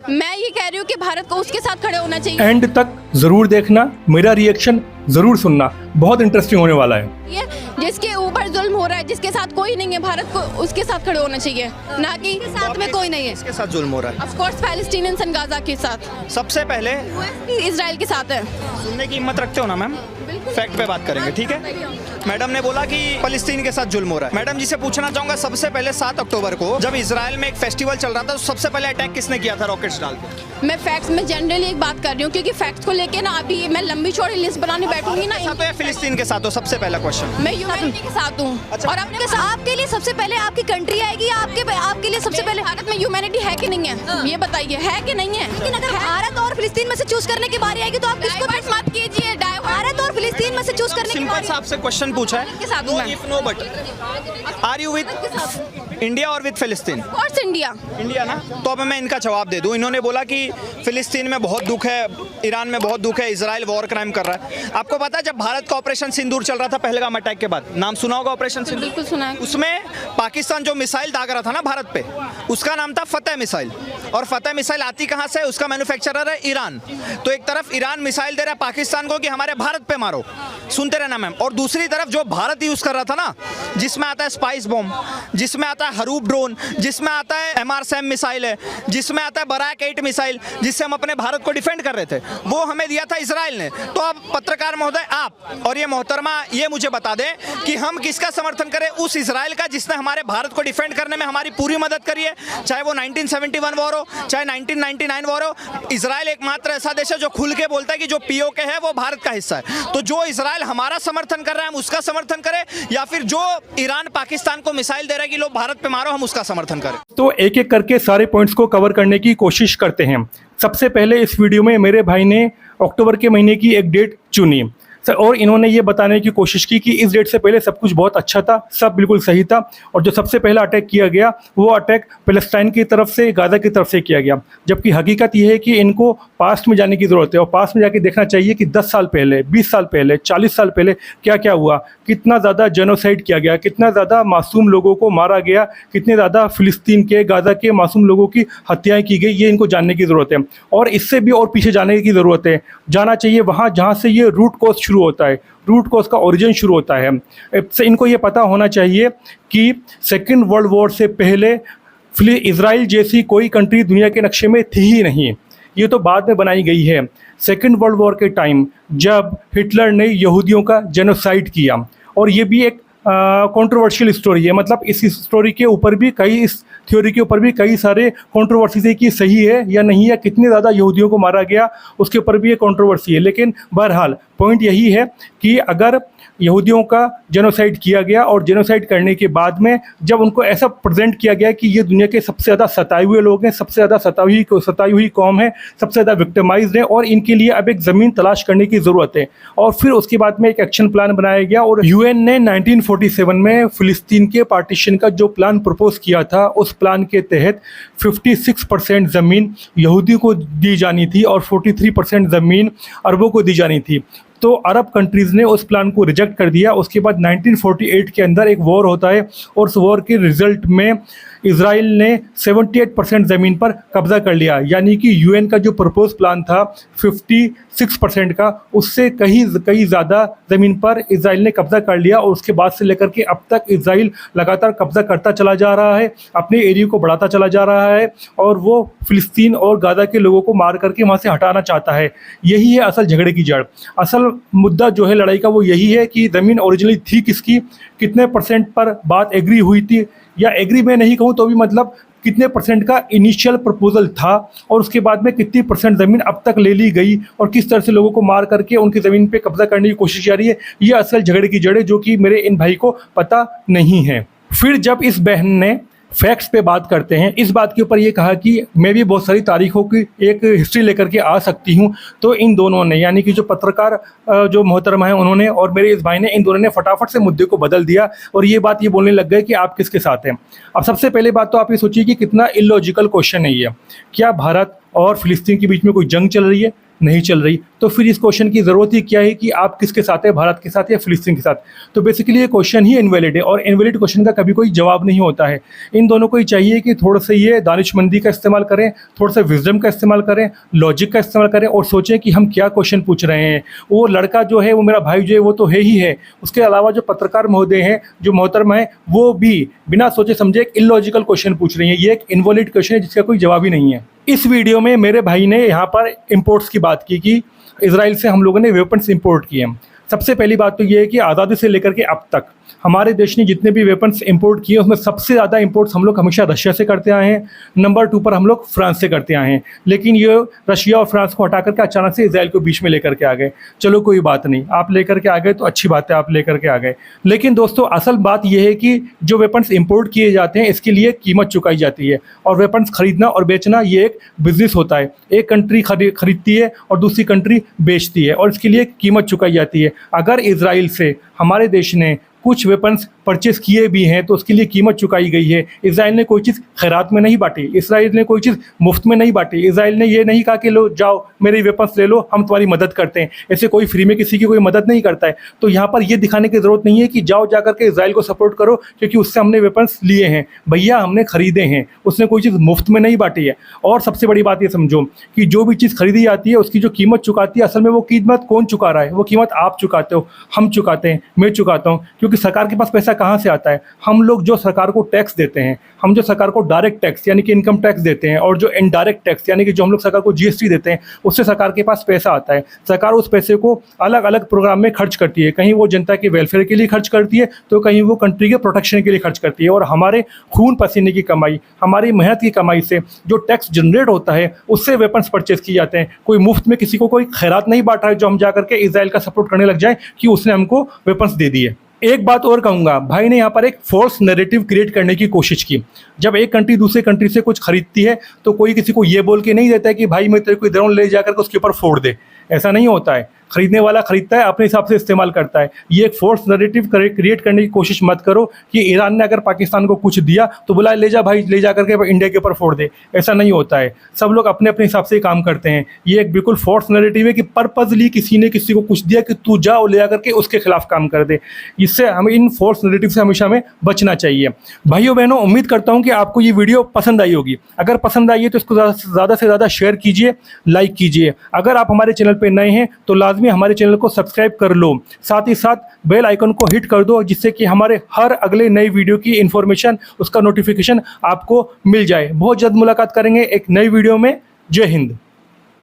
मैं ये कह रही हूँ कि भारत को उसके साथ खड़े होना चाहिए। एंड तक जरूर देखना, मेरा रिएक्शन जरूर सुनना, बहुत इंटरेस्टिंग होने वाला है। ये जिसके ऊपर जुल्म हो रहा है, जिसके साथ कोई नहीं है, भारत को उसके साथ खड़े होना चाहिए, ना कि साथ में कोई नहीं है। इसके साथ जुल्म हो रहा है। Of course Palestinians and Gaza के साथ, सबसे पहले इजराइल के साथ है। सुनने की हिम्मत रखते हो ना मैम, फैक्ट पे बात करेंगे, ठीक है। मैडम ने बोला कि फलस्तीन के साथ जुल्म हो रहा है। मैडम जी से पूछना चाहूंगा, सबसे पहले 7 अक्टूबर को जब इजराइल में एक फेस्टिवल चल रहा था, तो सबसे पहले अटैक किसने किया था रॉकेट्स डाल के? मैं फैक्ट्स में जनरली एक बात कर रही हूँ, क्योंकि फैक्ट्स को लेके ना अभी मैं लंबी चौड़ी लिस्ट बनाने बैठूंगी ना। तो या फिलिस्तीन के साथ हो? सबसे पहला क्वेश्चन। मैं ह्यूमैनिटी के साथ हूँ। अच्छा। और अपने साथ आपके लिए सबसे पहले आपकी कंट्री आएगी, आपके लिए सबसे पहले भारत में ह्यूमैनिटी है कि नहीं है, ये बताइए, है कि नहीं है? लेकिन अगर भारत और फिलिस्तीन में से चूज करने की बारी आएगी तो आप किसको मत कीजिए। भारत और फिलिस्तीन में से चूज करने की सिंपल सा आपसे क्वेश्चन पूछा है, किसके साथ हूँ मैं? If no but are you with India और with Palestine? Course India. India ना, तो अब मैं इनका जवाब दे दूं। इन्होंने बोला कि फिलिस्तीन में बहुत दुख है, ईरान में बहुत दुख है, इजराइल वॉर क्राइम कर रहा है। आपको पता है जब भारत का ऑपरेशन सिंदूर चल रहा था पहलगाम अटैक के बाद, नाम सुना होगा ऑपरेशन सिंदूर? बिल्कुल सुना है। उसमें पाकिस्तान जो मिसाइल दाग रहा था ना भारत पे, उसका नाम था फतेह मिसाइल। और फतेह मिसाइल आती कहां से? उसका मैन्युफैक्चरर है ईरान। तो एक तरफ ईरान मिसाइल दे रहा है पाकिस्तान को कि हमारे भारत पे मारो, सुनते रहना मैम। और दूसरी तरफ जो भारत यूज कर रहा था ना, जिसमें आता है स्पाइस बॉम्ब, जिसमें आता है हरूप ड्रोन, जिसमें आता है MR-SAM मिसाइल है, जिसमें आता है बराक 8 मिसाइल, जिससे हम अपने भारत को डिफेंड कर रहे थे, वो हमें दिया था इजराइल ने। तो अब पत्रकार महोदय आप और ये मोहतरमा ये मुझे बता दें कि हम किसका समर्थन करें? उस इजराइल का जिसने हमारे भारत को डिफेंड करने में हमारी पूरी मदद करी है, चाहे वो 1971 वॉर हो, चाहे 1999 वॉर हो। इजराइल एकमात्र ऐसा देश है जो खुल के बोलता है कि जो POK है वो भारत का हिस्सा है। तो जो इजराइल हमारा समर्थन कर रहा है हम उसका समर्थन करें, या फिर जो ईरान पाकिस्तान को मिसाइल दे रहा है कि लोग भारत पे मारो, हम उसका समर्थन करें? तो एक एक करके सारे पॉइंट्स को कवर करने की कोशिश करते हैं। सबसे पहले इस वीडियो में मेरे भाई ने अक्टूबर के महीने की एक डेट चुनी और इन्होंने ये बताने की कोशिश की कि इस डेट से पहले सब कुछ बहुत अच्छा था, सब बिल्कुल सही था, और जो सबसे पहला अटैक किया गया वो अटैक पैलेस्टाइन की तरफ से, गाजा की तरफ से किया गया। जबकि हकीकत ये है कि इनको पास्ट में जाने की ज़रूरत है और पास्ट में जाके देखना चाहिए कि 10 साल पहले, 20 साल पहले, 40 साल पहले क्या क्या हुआ, कितना ज़्यादा जेनोसाइड किया गया, कितना ज़्यादा मासूम लोगों को मारा गया, कितने ज़्यादा फिलिस्तीन के, गाजा के मासूम लोगों की हत्याएँ की गई, ये इनको जानने की ज़रूरत है। और इससे भी और पीछे जाने की ज़रूरत है, जाना चाहिए वहाँ जहाँ से ये रूट कॉज शुरू होता है, रूट कॉज का ओरिजिन शुरू होता है। इनको ये पता होना चाहिए कि सेकेंड वर्ल्ड वॉर से पहले इजराइल जैसी कोई कंट्री दुनिया के नक्शे में थी ही नहीं, ये तो बाद में बनाई गई है। सेकेंड वर्ल्ड वॉर के टाइम जब हिटलर ने यहूदियों का जेनोसाइड किया, और ये भी एक कंट्रोवर्शियल स्टोरी है, मतलब इस स्टोरी के ऊपर भी इस थ्योरी के ऊपर भी कई सारे कंट्रोवर्सीज है कि सही है या नहीं है, कितने ज़्यादा यहूदियों को मारा गया उसके ऊपर भी एक कंट्रोवर्सी है। लेकिन बहरहाल पॉइंट यही है कि अगर यहूदियों का जेनोसाइड किया गया और जेनोसाइड करने के बाद में जब उनको ऐसा प्रेजेंट किया गया कि ये दुनिया के सबसे ज़्यादा सताए हुए लोग हैं, सबसे ज़्यादा सताई हुई कौम है, सबसे ज़्यादा विक्टिमाइज्ड है, और इनके लिए अब एक ज़मीन तलाश करने की ज़रूरत है, और फिर उसके बाद में एक एक्शन प्लान बनाया गया। और UN ने 1947 में फ़िलिस्तीन के पार्टीशन का जो प्लान प्रपोज किया था, उस प्लान के तहत 56% ज़मीन यहूदी को दी जानी थी और 43% ज़मीन अरबों को दी जानी थी। तो अरब कंट्रीज़ ने उस प्लान को रिजेक्ट कर दिया। उसके बाद 1948 के अंदर एक वॉर होता है और उस वॉर के रिजल्ट में इजराइल ने 78% ज़मीन पर कब्ज़ा कर लिया, यानी कि UN का जो प्रपोज प्लान था 56% का, उससे कहीं ज़्यादा ज़मीन पर इजराइल ने कब्ज़ा कर लिया। और उसके बाद से लेकर के अब तक इजराइल लगातार कब्ज़ा करता चला जा रहा है, अपने एरिया को बढ़ाता चला जा रहा है, और वो फिलिस्तीन और गाजा के लोगों को मार करके वहाँ से हटाना चाहता है। यही है असल झगड़े की जड़। असल मुद्दा जो है लड़ाई का वो यही है कि ज़मीन ओरिजिनली थी किसकी, कितने % पर बात एग्री हुई थी, या एग्री मैं नहीं कहूँ तो भी मतलब कितने % का इनिशियल प्रपोजल था, और उसके बाद में कितनी % ज़मीन अब तक ले ली गई, और किस तरह से लोगों को मार करके उनकी ज़मीन पे कब्जा करने की कोशिश जा रही है। ये असल झगड़े की जड़ है जो कि मेरे इन भाई को पता नहीं है। फिर जब इस बहन ने फैक्ट्स पे बात करते हैं, इस बात के ऊपर ये कहा कि मैं भी बहुत सारी तारीखों की एक हिस्ट्री लेकर के आ सकती हूँ, तो इन दोनों ने, यानी कि जो पत्रकार जो मोहतरमा हैं उन्होंने और मेरे इस भाई ने, इन दोनों ने फटाफट से मुद्दे को बदल दिया और ये बात ये बोलने लग गए कि आप किसके साथ हैं। अब सबसे पहले बात तो आप ये सोचिए कि कितना इलॉजिकल क्वेश्चन है ये। क्या भारत और फिलिस्तीन के बीच में कोई जंग चल रही है? नहीं चल रही, तो फिर इस क्वेश्चन की ज़रूरत ही क्या है कि आप किसके साथ है, भारत के साथ या फ़िलिस्तीन के साथ। तो बेसिकली ये क्वेश्चन ही इनवैलिड है और इनवैलिड क्वेश्चन का कभी कोई जवाब नहीं होता है। इन दोनों को ही चाहिए कि थोड़ा सा ये दानिशमंदी का इस्तेमाल करें, थोड़ा सा विजडम का इस्तेमाल करें, लॉजिक का इस्तेमाल करें और सोचें कि हम क्या क्वेश्चन पूछ रहे हैं। वो लड़का जो है, वो मेरा भाई जो है, वो तो है ही है, उसके अलावा जो पत्रकार महोदय हैं, जो मोहतरमा है, वो भी बिना सोचे समझे एक इलॉजिकल क्वेश्चन पूछ रही हैं। ये एक इनवैलिड क्वेश्चन है जिसका कोई जवाब ही नहीं है। इस वीडियो में मेरे भाई ने यहाँ पर इंपोर्ट्स की बात की कि इजराइल से हम लोगों ने वेपन्स इंपोर्ट किए हैं। सबसे पहली बात तो ये है कि आज़ादी से लेकर के अब तक हमारे देश ने जितने भी वेपन्स इंपोर्ट किए उसमें सबसे ज़्यादा इंपोर्ट्स हम लोग हमेशा रशिया से करते आए हैं। नंबर 2 पर हम लोग फ्रांस से करते आए हैं। लेकिन ये रशिया और फ्रांस को हटा करके अचानक से इजराइल को बीच में लेकर के आ गए। चलो कोई बात नहीं, आप लेकर के आ गए तो अच्छी बात है, आप लेकर के आ गए। लेकिन दोस्तों असल बात यह है कि जो वेपन्स इंपोर्ट किए जाते हैं इसके लिए कीमत चुकाई जाती है और वेपन्स खरीदना और बेचना ये एक बिजनेस होता है। एक कंट्री खरीदती है और दूसरी कंट्री बेचती है और इसके लिए कीमत चुकाई जाती है। अगर इजराइल से हमारे देश ने कुछ वेपन्स परचेस किए भी हैं तो उसके लिए कीमत चुकाई गई है। इजराइल ने कोई चीज़ खैरात में नहीं बांटी, इजराइल ने कोई चीज़ मुफ्त में नहीं बांटी। इजराइल ने ये नहीं कहा कि लो जाओ मेरे वेपन्स ले लो, हम तुम्हारी मदद करते हैं। ऐसे कोई फ्री में किसी की कोई मदद नहीं करता है। तो यहाँ पर ये दिखाने की ज़रूरत नहीं है कि जाओ जा करके इजराइल को सपोर्ट करो क्योंकि उससे हमने वेपन्स लिए हैं। भैया हमने खरीदे हैं, उसने कोई चीज़ मुफ्त में नहीं बांटी है। और सबसे बड़ी बात ये समझो कि जो भी चीज़ खरीदी जाती है उसकी जो कीमत चुकाती है, असल में वो कीमत कौन चुका रहा है? वो कीमत आप चुकाते हो, हम चुकाते हैं, मैं चुकाता हूँ। क्योंकि सरकार के पास पैसा कहाँ से आता है? हम लोग जो सरकार को टैक्स देते हैं, हम जो सरकार को डायरेक्ट टैक्स यानी कि इनकम टैक्स देते हैं और जो इनडायरेक्ट टैक्स यानी कि जो हम लोग सरकार को जीएसटी देते हैं, उससे सरकार के पास पैसा आता है। सरकार उस पैसे को अलग अलग प्रोग्राम में खर्च करती है। कहीं वो जनता के वेलफेयर के लिए खर्च करती है तो कहीं वो कंट्री के प्रोटेक्शन के लिए खर्च करती है। और हमारे खून पसीने की कमाई, हमारी मेहनत की कमाई से जो टैक्स जनरेट होता है उससे वेपन्स परचेज किए जाते हैं। कोई मुफ्त में किसी को कोई खैरात नहीं बांट रहा है जो हम जाकर के इजराइल का सपोर्ट करने लग जाए कि उसने हमको वेपन्स दे दिए। एक बात और कहूँगा, भाई ने यहाँ पर एक फॉल्स नैरेटिव क्रिएट करने की कोशिश की। जब एक कंट्री दूसरे कंट्री से कुछ खरीदती है तो कोई किसी को ये बोल के नहीं देता है कि भाई मैं तेरे को ड्रोन ले जाकर के उसके ऊपर फोड़ दे। ऐसा नहीं होता है। खरीदने वाला खरीदता है, अपने हिसाब से इस्तेमाल करता है। ये एक फोर्स नैरेटिव क्रिएट करने की कोशिश मत करो कि ईरान ने अगर पाकिस्तान को कुछ दिया तो बोला ले जा भाई, ले जा करके इंडिया के ऊपर फोड़ दे। ऐसा नहीं होता है। सब लोग अपने अपने हिसाब से काम करते हैं। ये एक बिल्कुल फोर्स नैरेटिव है कि पर्पजली किसी ने किसी को कुछ दिया कि तू जाओ ले जा करके उसके खिलाफ काम कर दे। इससे हमें इन फोर्स नैरेटिव से हमेशा हमें बचना चाहिए। भाइयों बहनों, उम्मीद करता हूँ कि आपको ये वीडियो पसंद आई होगी। अगर पसंद आई है तो इसको ज़्यादा से ज़्यादा शेयर कीजिए, लाइक कीजिए। अगर आप हमारे चैनल पर नए हैं तो लाजमी हमारे चैनल को सब्सक्राइब कर लो। साथ ही साथ बेल आइकन को हिट कर दो जिससे कि हमारे हर अगले नई वीडियो की इन्फॉर्मेशन, उसका नोटिफिकेशन आपको मिल जाए। बहुत जल्द मुलाकात करेंगे एक नई वीडियो में। जय हिंद।